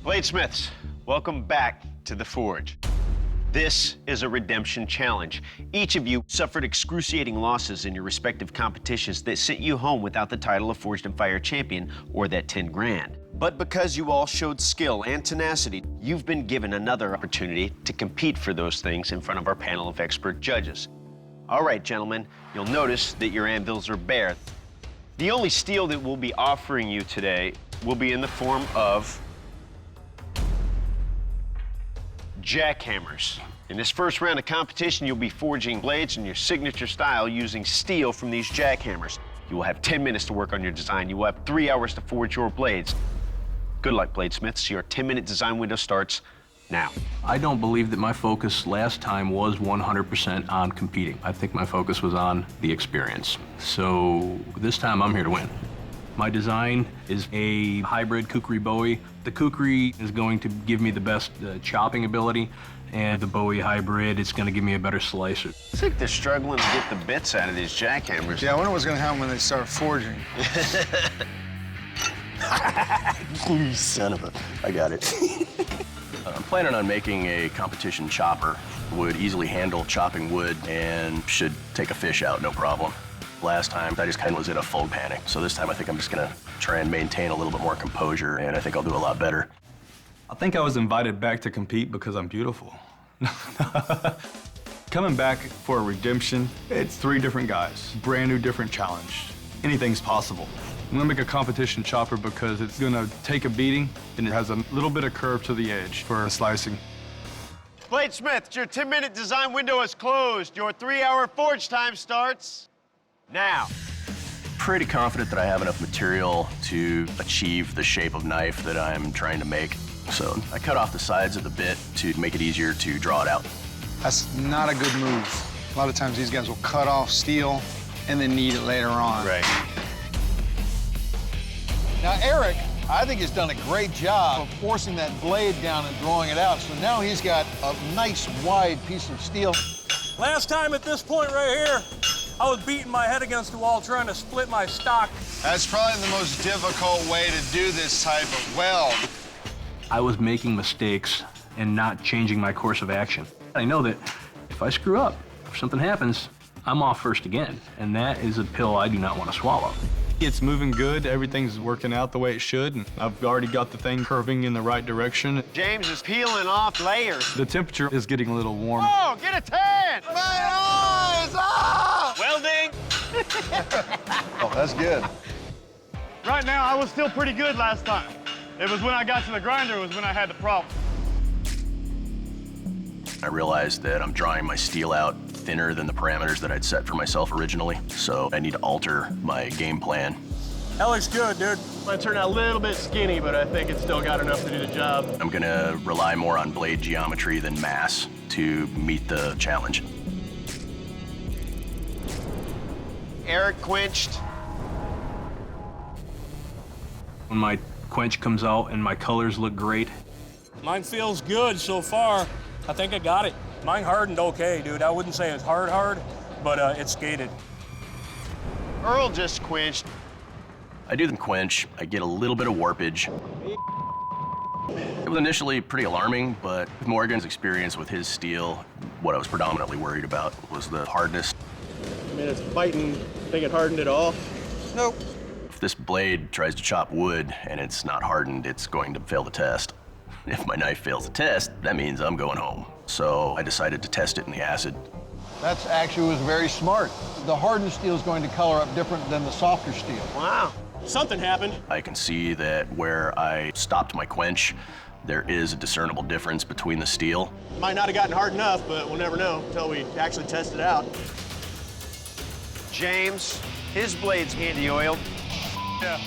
Bladesmiths, welcome back to the Forge. This is a redemption challenge. Each of you suffered excruciating losses in your respective competitions that sent you home without the title of Forged in Fire champion or that 10 grand. But because you all showed skill and tenacity, you've been given another opportunity to compete for those things in front of our panel of expert judges. All right, gentlemen, you'll notice that your anvils are bare. The only steel that we'll be offering you today will be in the form of jackhammers. In this first round of competition, you'll be forging blades in your signature style using steel from these jackhammers. You will have 10 minutes to work on your design. You will have 3 hours to forge your blades. Good luck, bladesmiths. Your 10-minute design window starts now. I don't believe that my focus last time was 100% on competing. I think my focus was on the experience. So this time I'm here to win. My design is a hybrid kukri bowie. The kukri is going to give me the best chopping ability, and the bowie hybrid is going to give me a better slicer. I think they're struggling to get the bits out of these jackhammers. Yeah, I wonder what's going to happen when they start forging. You son of a... I got it. I'm planning on making a competition chopper. Would easily handle chopping wood and should take a fish out, no problem. Last time, I just kind of was in a full panic. So this time, I think I'm just gonna try and maintain a little bit more composure, and I think I'll do a lot better. I think I was invited back to compete because I'm beautiful. Coming back for a redemption, it's 3 different guys. Brand new, different challenge. Anything's possible. I'm gonna make a competition chopper because it's gonna take a beating, and it has a little bit of curve to the edge for slicing. Bladesmiths, your 10-minute design window is closed. Your 3-hour forge time starts now. Pretty confident that I have enough material to achieve the shape of knife that I'm trying to make. So I cut off the sides of the bit to make it easier to draw it out. That's not a good move. A lot of times these guys will cut off steel and then need it later on. Right. Now, Eric, I think, has done a great job of forcing that blade down and drawing it out. So now he's got a nice, wide piece of steel. Last time at this point right here, I was beating my head against the wall trying to split my stock. That's probably the most difficult way to do this type of weld. I was making mistakes and not changing my course of action. I know that if I screw up, if something happens, I'm off first again, and that is a pill I do not want to swallow. It's moving good, everything's working out the way it should, and I've already got the thing curving in the right direction. James is peeling off layers. The temperature is getting a little warm. Oh, get a tan! My eyes! Ah! Welding! Oh, that's good. Right now, I was still pretty good last time. It was when I got to the grinder was when I had the problem. I realized that I'm drawing my steel out thinner than the parameters that I'd set for myself originally, so I need to alter my game plan. That looks good, dude. Might turn out a little bit skinny, but I think it's still got enough to do the job. I'm gonna rely more on blade geometry than mass to meet the challenge. Eric quenched. When my quench comes out and my colors look great, Mine feels good so far. I think I got it. Mine hardened okay, dude. I wouldn't say it's hard, but it's skated. Earl just quenched. I do the quench, I get a little bit of warpage. It was initially pretty alarming, but with Morgan's experience with his steel, what I was predominantly worried about was the hardness. I mean, it's fighting. Think it hardened at all? Nope. If this blade tries to chop wood and it's not hardened, it's going to fail the test. If my knife fails the test, that means I'm going home. So I decided to test it in the acid. That's actually was very smart. The hardened steel is going to color up different than the softer steel. Wow. Something happened. I can see that where I stopped my quench, there is a discernible difference between the steel. Might not have gotten hard enough, but we'll never know until we actually test it out. James, his blade's handy oiled. Yeah.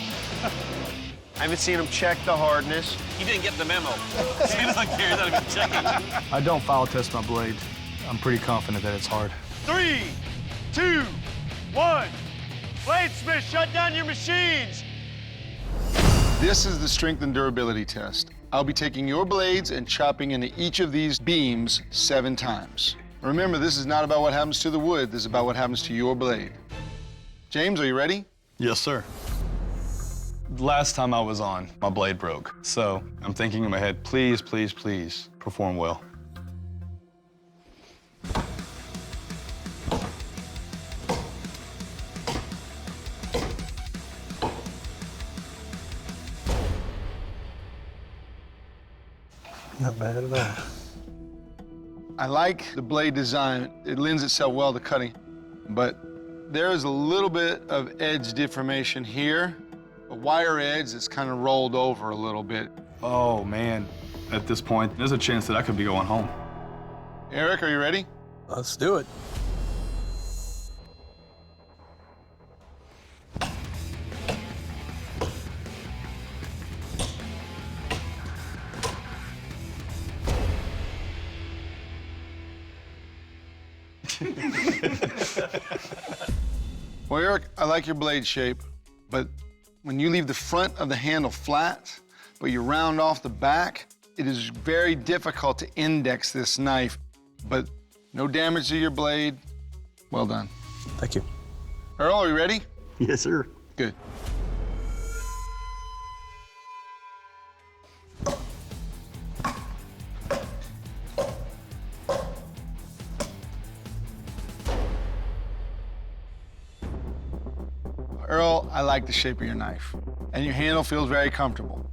I haven't seen him check the hardness. He didn't get the memo. He doesn't care. He's not even checking. I don't foul test my blade. I'm pretty confident that it's hard. 3, 2, 1. Bladesmith, shut down your machines. This is the strength and durability test. I'll be taking your blades and chopping into each of these beams 7 times. Remember, this is not about what happens to the wood. This is about what happens to your blade. James, are you ready? Yes, sir. Last time I was on, my blade broke. So I'm thinking in my head, please, please, please perform well. Not bad at all. I like the blade design. It lends itself well to cutting, but there is a little bit of edge deformation here, a wire edge that's kind of rolled over a little bit. Oh, man. At this point, there's a chance that I could be going home. Eric, are you ready? Let's do it. Well, Eric, I like your blade shape, but when you leave the front of the handle flat, but you round off the back, it is very difficult to index this knife, but no damage to your blade. Well done. Thank you. Earl, are you ready? Yes, sir. Good. Earl, I like the shape of your knife, and your handle feels very comfortable.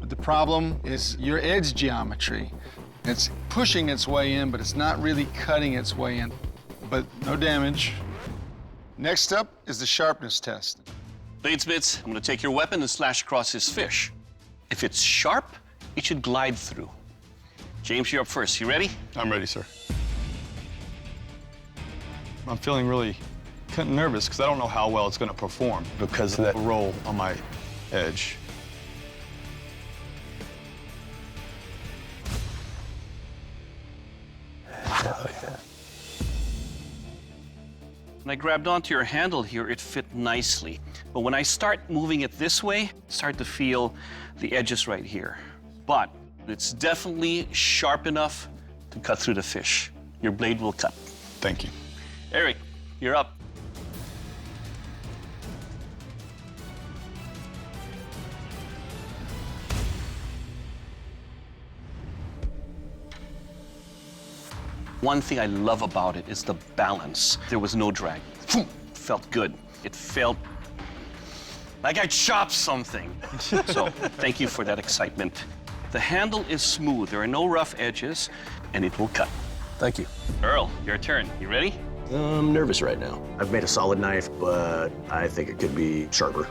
But the problem is your edge geometry. It's pushing its way in, but it's not really cutting its way in. But no damage. Next up is the sharpness test. Bladesmiths, I'm gonna take your weapon and slash across his fish. If it's sharp, it should glide through. James, you're up first. You ready? I'm ready, sir. I'm feeling really kind of nervous because I don't know how well it's going to perform because of that roll on my edge. When I grabbed onto your handle here, it fit nicely. But when I start moving it this way, I start to feel the edges right here. But it's definitely sharp enough to cut through the fish. Your blade will cut. Thank you. Eric, you're up. One thing I love about it is the balance. There was no drag. Felt good. It felt like I chopped something. So thank you for that excitement. The handle is smooth. There are no rough edges, and it will cut. Thank you. Earl, your turn. You ready? I'm nervous right now. I've made a solid knife, but I think it could be sharper.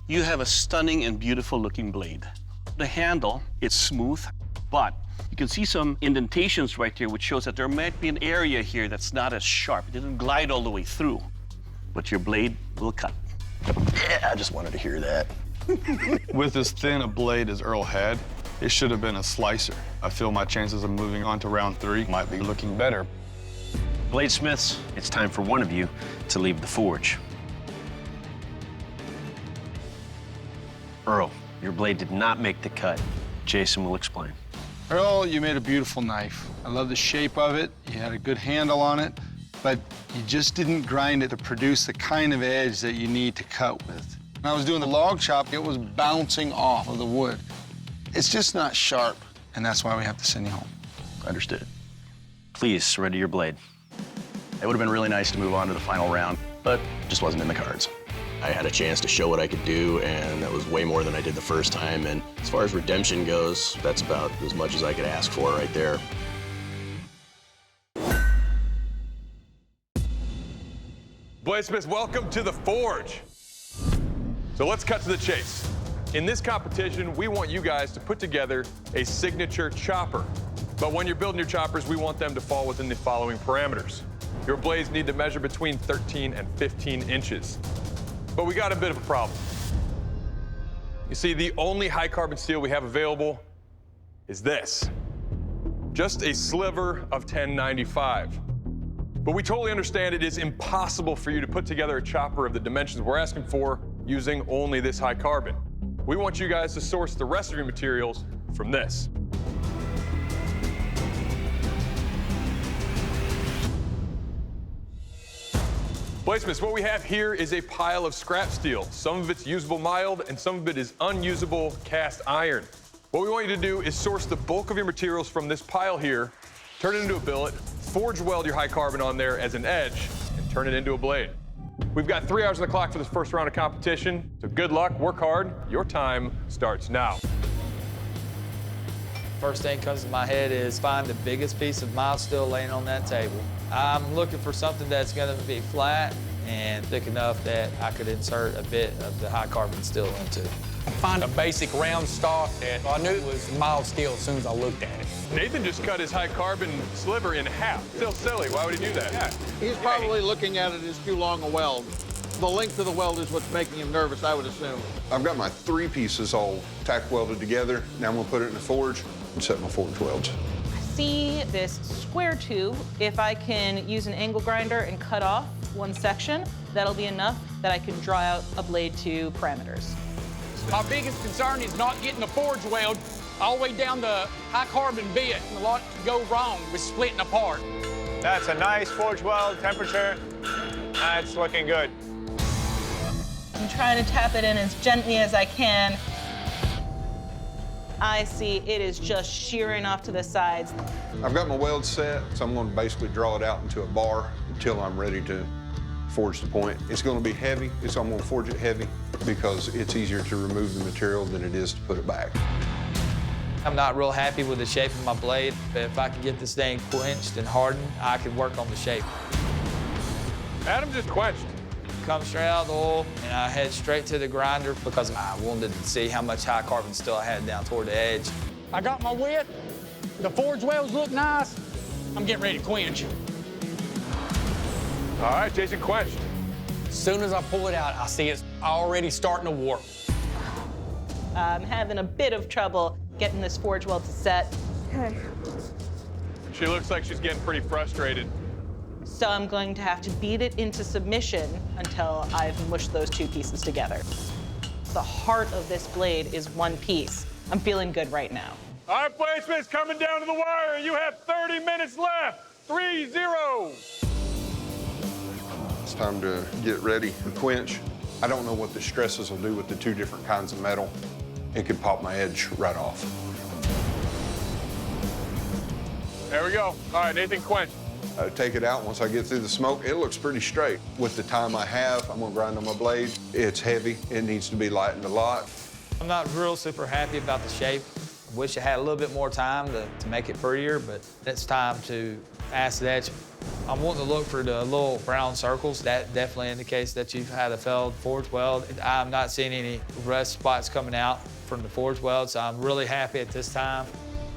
You have a stunning and beautiful looking blade. The handle, it's smooth, but you can see some indentations right here, which shows that there might be an area here that's not as sharp. It didn't glide all the way through, but your blade will cut. Yeah, I just wanted to hear that. With as thin a blade as Earl had, it should have been a slicer. I feel my chances of moving on to round 3 might be looking better. Bladesmiths, it's time for one of you to leave the forge. Earl, your blade did not make the cut. Jason will explain. Earl, you made a beautiful knife. I love the shape of it. You had a good handle on it, but you just didn't grind it to produce the kind of edge that you need to cut with. When I was doing the log chop, it was bouncing off of the wood. It's just not sharp, and that's why we have to send you home. Understood. Please surrender your blade. It would have been really nice to move on to the final round, but just wasn't in the cards. I had a chance to show what I could do, and that was way more than I did the first time. And as far as redemption goes, that's about as much as I could ask for right there. Bladesmiths, welcome to the Forge. So let's cut to the chase. In this competition, we want you guys to put together a signature chopper. But when you're building your choppers, we want them to fall within the following parameters. Your blades need to measure between 13 and 15 inches. But we got a bit of a problem. You see, the only high carbon steel we have available is this. Just a sliver of 1095. But we totally understand it is impossible for you to put together a chopper of the dimensions we're asking for using only this high carbon. We want you guys to source the rest of your materials from this. Bladesmiths, what we have here is a pile of scrap steel. Some of it's usable mild, and some of it is unusable cast iron. What we want you to do is source the bulk of your materials from this pile here, turn it into a billet, forge weld your high carbon on there as an edge, and turn it into a blade. We've got 3 hours on the clock for this first round of competition, so good luck, work hard. Your time starts now. First thing comes to my head is find the biggest piece of mild steel laying on that table. I'm looking for something that's gonna be flat and thick enough that I could insert a bit of the high carbon steel into. Find a basic round stock that I knew it was mild steel as soon as I looked at it. Nathan just cut his high carbon sliver in half. Still silly, why would he do that? Yeah, he's probably looking at it as too long a weld. The length of the weld is what's making him nervous, I would assume. I've got my 3 pieces all tack welded together. Now I'm gonna put it in the forge and set my forge welds. See this square tube. If I can use an angle grinder and cut off one section, that'll be enough that I can draw out a blade to parameters. My biggest concern is not getting the forge weld all the way down the high carbon bit. A lot could go wrong with splitting apart. That's a nice forge weld temperature. It's looking good. I'm trying to tap it in as gently as I can. I see it is just shearing off to the sides. I've got my weld set, so I'm gonna basically draw it out into a bar until I'm ready to forge the point. It's gonna be heavy, so I'm gonna forge it heavy because it's easier to remove the material than it is to put it back. I'm not real happy with the shape of my blade, but if I can get this thing quenched and hardened, I can work on the shape. Adam just quenched. Come straight out of the oil, and I head straight to the grinder because I wanted to see how much high carbon steel I had down toward the edge. I got my wet. The forge welds look nice. I'm getting ready to quench. All right, Jason quenched. As soon as I pull it out, I see it's already starting to warp. I'm having a bit of trouble getting this forge weld to set. Okay. She looks like she's getting pretty frustrated. So I'm going to have to beat it into submission until I've mushed those 2 pieces together. The heart of this blade is 1 piece. I'm feeling good right now. All right, Bladesmiths, coming down to the wire. You have 30 minutes left. 3-0. It's time to get ready and quench. I don't know what the stresses will do with the 2 different kinds of metal. It could pop my edge right off. There we go. All right, Nathan quenched. Take it out. Once I get through the smoke, it looks pretty straight. With the time I have, I'm gonna grind on my blade. It's heavy. It needs to be lightened a lot. I'm not real super happy about the shape. I wish I had a little bit more time to make it prettier, but it's time to acid etch. I'm wanting to look for the little brown circles. That definitely indicates that you've had a failed forge weld. I'm not seeing any rust spots coming out from the forge weld, so I'm really happy at this time.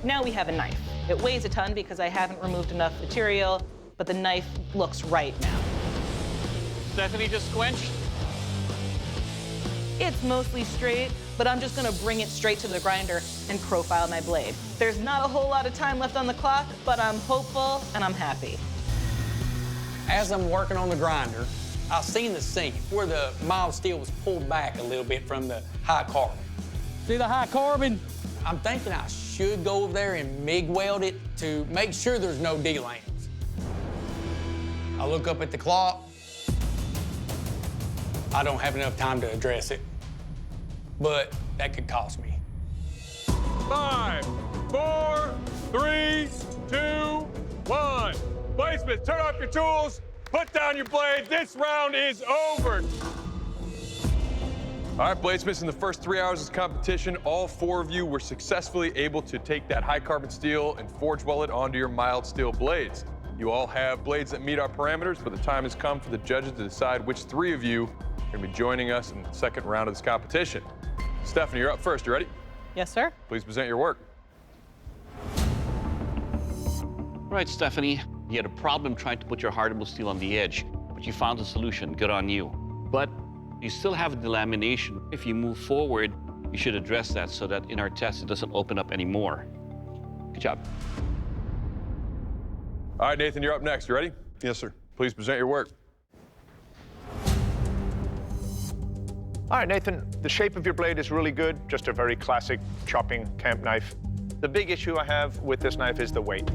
Now we have a knife. It weighs a ton because I haven't removed enough material, but the knife looks right now. Stephanie just quenched. It's mostly straight, but I'm just gonna bring it straight to the grinder and profile my blade. There's not a whole lot of time left on the clock, but I'm hopeful and I'm happy. As I'm working on the grinder, I've seen the seam where the mild steel was pulled back a little bit from the high carbon. See the high carbon? I'm thinking I should go over there and MIG weld it to make sure there's no D-lands. I look up at the clock. I don't have enough time to address it, but that could cost me. 5, 4, 3, 2, 1. Bladesmiths, turn off your tools, put down your blade. This round is over. All right, Bladesmiths, in the first 3 hours of this competition, all 4 of you were successfully able to take that high carbon steel and forge weld it onto your mild steel blades. You all have blades that meet our parameters, but the time has come for the judges to decide which 3 of you are gonna be joining us in the second round of this competition. Stephanie, you're up first. You ready? Yes, sir. Please present your work. All right, Stephanie, you had a problem trying to put your hardenable steel on the edge, but you found a solution. Good on you. But you still have delamination. If you move forward, you should address that so that in our test it doesn't open up anymore. Good job. All right, Nathan, you're up next. You ready? Yes, sir. Please present your work. All right, Nathan, the shape of your blade is really good, just a very classic chopping camp knife. The big issue I have with this knife is the weight.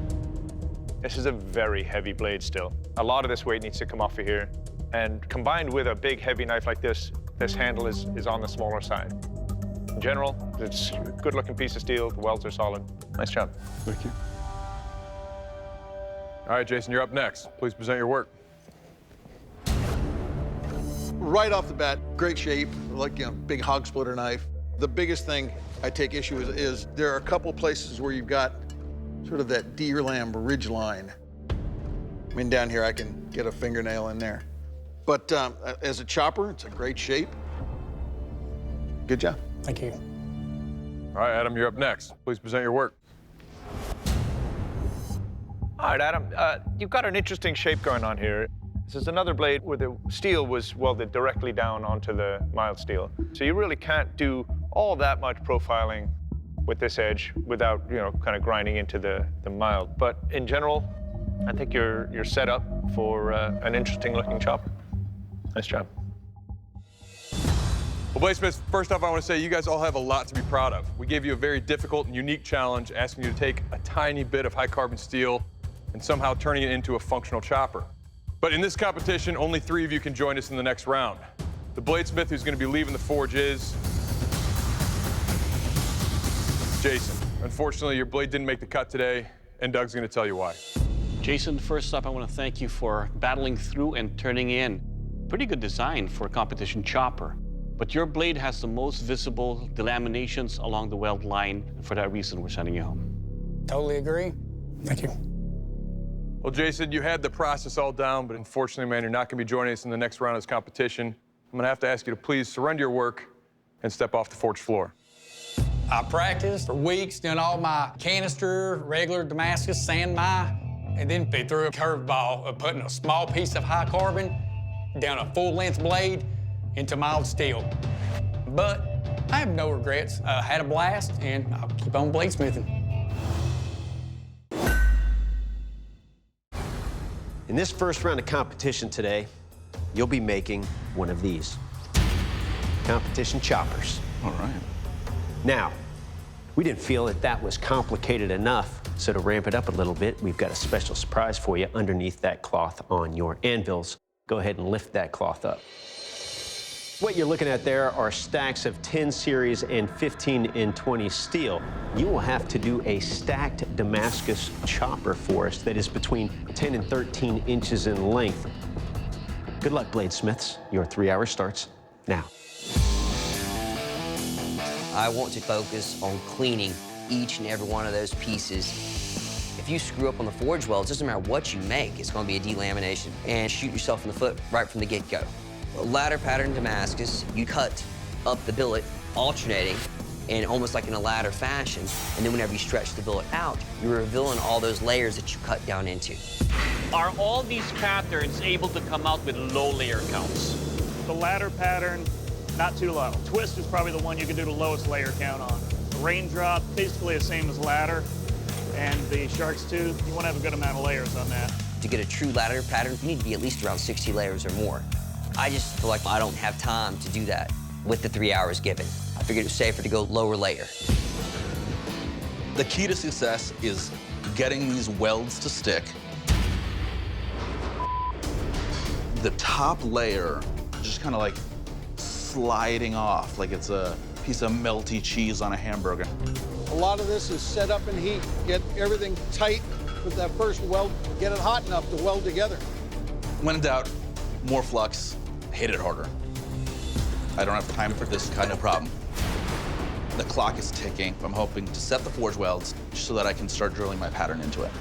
This is a very heavy blade still. A lot of this weight needs to come off of here. And combined with a big, heavy knife like this, this handle is on the smaller side. In general, it's a good-looking piece of steel. The welds are solid. Nice job. Thank you. All right, Jason, you're up next. Please present your work. Right off the bat, great shape, like, big hog splitter knife. The biggest thing I take issue with is there are a couple places where you've got sort of that deer lamb ridge line. I mean, down here, I can get a fingernail in there. But as a chopper, it's a great shape. Good job. Thank you. All right, Adam, you're up next. Please present your work. All right, Adam, you've got an interesting shape going on here. This is another blade where the steel was welded directly down onto the mild steel. So you really can't do all that much profiling with this edge without, kind of grinding into the mild. But in general, I think you're set up for an interesting looking chopper. Nice job. Well, bladesmiths, first off, I want to say you guys all have a lot to be proud of. We gave you a very difficult and unique challenge, asking you to take a tiny bit of high carbon steel and somehow turning it into a functional chopper. But in this competition, only 3 of you can join us in the next round. The bladesmith who's going to be leaving the forge is Jason. Unfortunately, your blade didn't make the cut today, and Doug's going to tell you why. Jason, first up, I want to thank you for battling through and turning in. Pretty good design for a competition chopper. But your blade has the most visible delaminations along the weld line, and for that reason, we're sending you home. Totally agree. Thank you. Well, Jason, you had the process all down, but unfortunately, man, you're not going to be joining us in the next round of this competition. I'm going to have to ask you to please surrender your work and step off the forge floor. I practiced for weeks doing all my canister, regular Damascus, sand my, and then they threw a curveball of putting a small piece of high carbon down a full-length blade into mild steel. But I have no regrets. I had a blast, and I'll keep on bladesmithing. In this first round of competition today, you'll be making one of these competition choppers. All right. Now, we didn't feel that was complicated enough, so to ramp it up a little bit, we've got a special surprise for you underneath that cloth on your anvils. Go ahead and lift that cloth up. What you're looking at there are stacks of 10 series and 15 and 20 steel. You will have to do a stacked Damascus chopper for us that is between 10 and 13 inches in length. Good luck, bladesmiths. Your 3 hour starts now. I want to focus on cleaning each and every one of those pieces. If you screw up on the forge weld, it doesn't matter what you make, it's going to be a delamination and shoot yourself in the foot right from the get-go. Ladder pattern Damascus, you cut up the billet, alternating, in almost like in a ladder fashion, and then whenever you stretch the billet out, you're revealing all those layers that you cut down into. Are all these patterns able to come out with low layer counts? The ladder pattern, not too low. Twist is probably the one you can do the lowest layer count on. The raindrop, basically the same as ladder. And the shark's tooth, you want to have a good amount of layers on that. To get a true ladder pattern, you need to be at least around 60 layers or more. I just feel like I don't have time to do that with the 3 hours given. I figured it was safer to go lower layer. The key to success is getting these welds to stick. The top layer just kind of like sliding off like it's a piece of melty cheese on a hamburger. A lot of this is set up in heat. Get everything tight with that first weld. Get it hot enough to weld together. When in doubt, more flux, hit it harder. I don't have time for this kind of problem. The clock is ticking. I'm hoping to set the forge welds so that I can start drilling my pattern into it.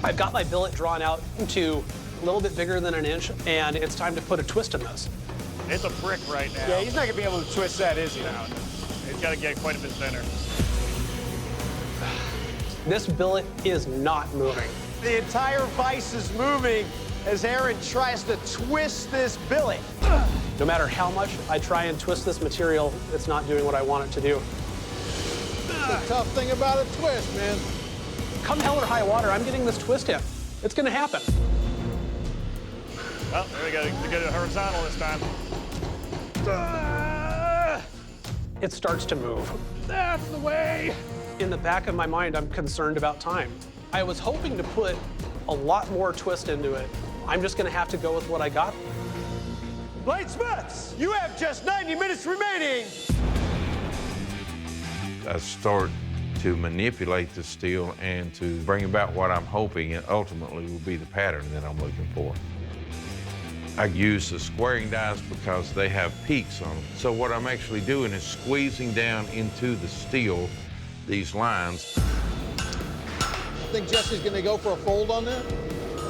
I've got my billet drawn out to a little bit bigger than an inch, and it's time to put a twist in this. It's a brick right now. Yeah, he's not gonna be able to twist that, is he? No. It's got to get quite a bit thinner. This billet is not moving. The entire vise is moving as Aaron tries to twist this billet. No matter how much I try and twist this material, it's not doing what I want it to do. The tough thing about a twist, man. Come hell or high water, I'm getting this twist in. It's gonna happen. Oh, there we go. To get it horizontal this time. It starts to move. That's the way. In the back of my mind, I'm concerned about time. I was hoping to put a lot more twist into it. I'm just gonna have to go with what I got. Bladesmiths, you have just 90 minutes remaining. I start to manipulate the steel and to bring about what I'm hoping and ultimately will be the pattern that I'm looking for. I use the squaring dies because they have peaks on them. So what I'm actually doing is squeezing down into the steel these lines. I think Jesse's gonna go for a fold on that.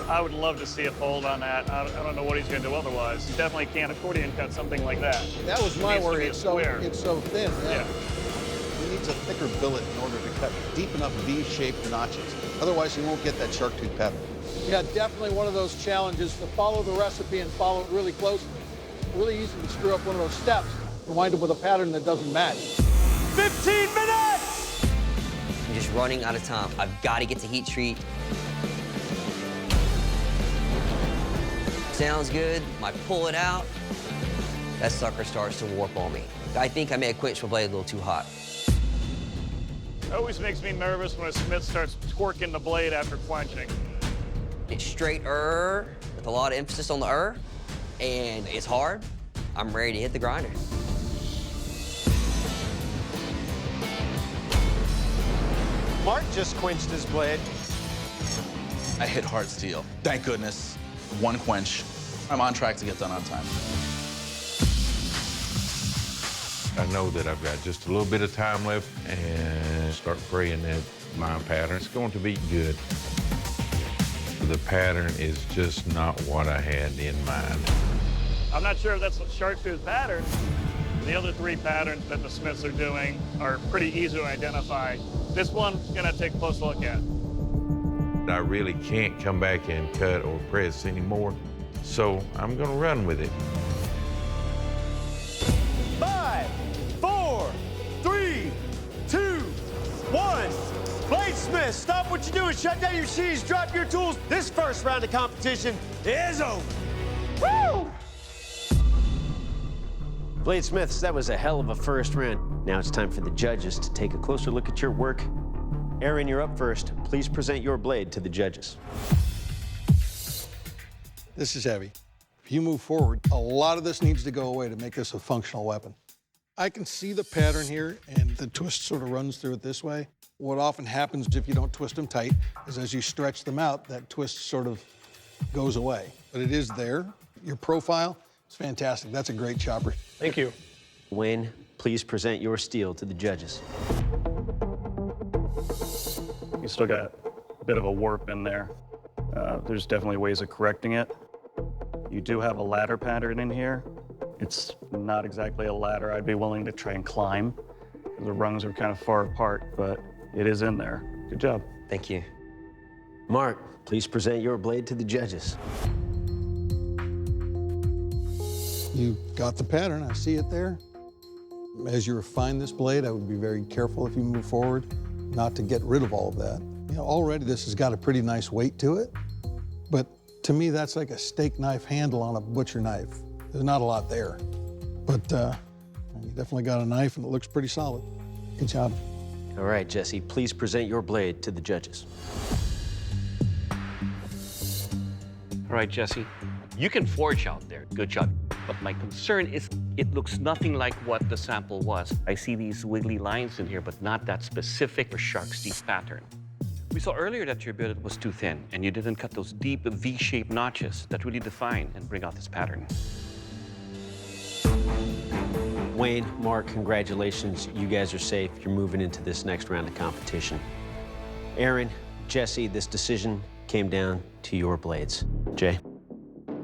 I would love to see a fold on that. I don't know what he's going to do otherwise. You definitely can't accordion cut something like that. That was my worry. It's so thin. Yeah. He needs a thicker billet in order to cut deep enough V-shaped notches. Otherwise, he won't get that shark tooth pattern. Yeah, definitely one of those challenges to follow the recipe and follow it really closely. Really easy to screw up one of those steps and wind up with a pattern that doesn't match. 15 minutes! I'm just running out of time. I've got to get to heat treat. Sounds good. I pull it out. That sucker starts to warp on me. I think I may have quenched my blade a little too hot. It always makes me nervous when a smith starts twerking the blade after quenching. It's straight with a lot of emphasis on the and it's hard. I'm ready to hit the grinder. Mark just quenched his blade. I hit hard steel. Thank goodness. One quench. I'm on track to get done on time. I know that I've got just a little bit of time left and start praying that my pattern is going to be good. The pattern is just not what I had in mind. I'm not sure if that's a shark tooth pattern. The other three patterns that the smiths are doing are pretty easy to identify. This one's gonna take a close look at. I really can't come back and cut or press anymore, so I'm gonna run with it. 5, 4, 3, 2, 1. Bladesmiths, stop what you're doing, shut down your machines, drop your tools. This first round of competition is over. Woo! Bladesmiths, that was a hell of a first round. Now it's time for the judges to take a closer look at your work. Aaron, you're up first. Please present your blade to the judges. This is heavy. If you move forward, a lot of this needs to go away to make this a functional weapon. I can see the pattern here, and the twist sort of runs through it this way. What often happens if you don't twist them tight is as you stretch them out, that twist sort of goes away. But it is there. Your profile is fantastic. That's a great chopper. Thank you. Wayne, please present your steel to the judges. You still got a bit of a warp in there. There's definitely ways of correcting it. You do have a ladder pattern in here. It's not exactly a ladder I'd be willing to try and climb. The rungs are kind of far apart, but it is in there. Good job. Thank you. Mark, please present your blade to the judges. You got the pattern, I see it there. As you refine this blade, I would be very careful if you move forward, not to get rid of all of that. You know, already this has got a pretty nice weight to it, but to me, that's like a steak knife handle on a butcher knife. There's not a lot there, but you definitely got a knife and it looks pretty solid. Good job. All right, Jesse, please present your blade to the judges. All right, Jesse, you can forge out there. Good job. But my concern is it looks nothing like what the sample was. I see these wiggly lines in here, but not that specific for shark's teeth pattern. We saw earlier that your billet was too thin, and you didn't cut those deep V-shaped notches that really define and bring out this pattern. Wayne, Mark, congratulations. You guys are safe. You're moving into this next round of competition. Aaron, Jesse, this decision came down to your blades. Jay?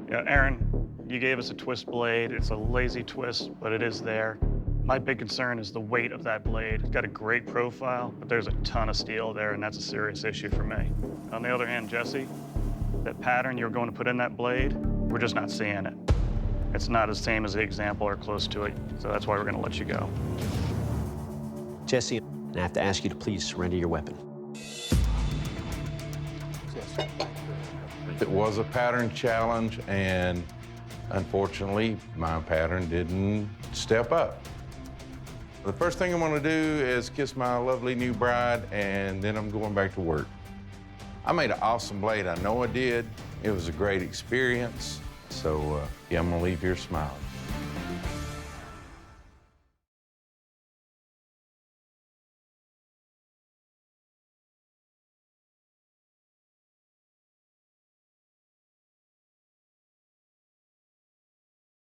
Yeah, Aaron, you gave us a twist blade. It's a lazy twist, but it is there. My big concern is the weight of that blade. It's got a great profile, but there's a ton of steel there, and that's a serious issue for me. On the other hand, Jesse, that pattern you're going to put in that blade, we're just not seeing it. It's not the same as the example or close to it, so that's why we're going to let you go. Jesse, I have to ask you to please surrender your weapon. It was a pattern challenge, and unfortunately, my pattern didn't step up. The first thing I'm gonna do is kiss my lovely new bride, and then I'm going back to work. I made an awesome blade, I know I did. It was a great experience. So, yeah, I'm gonna leave here smiling.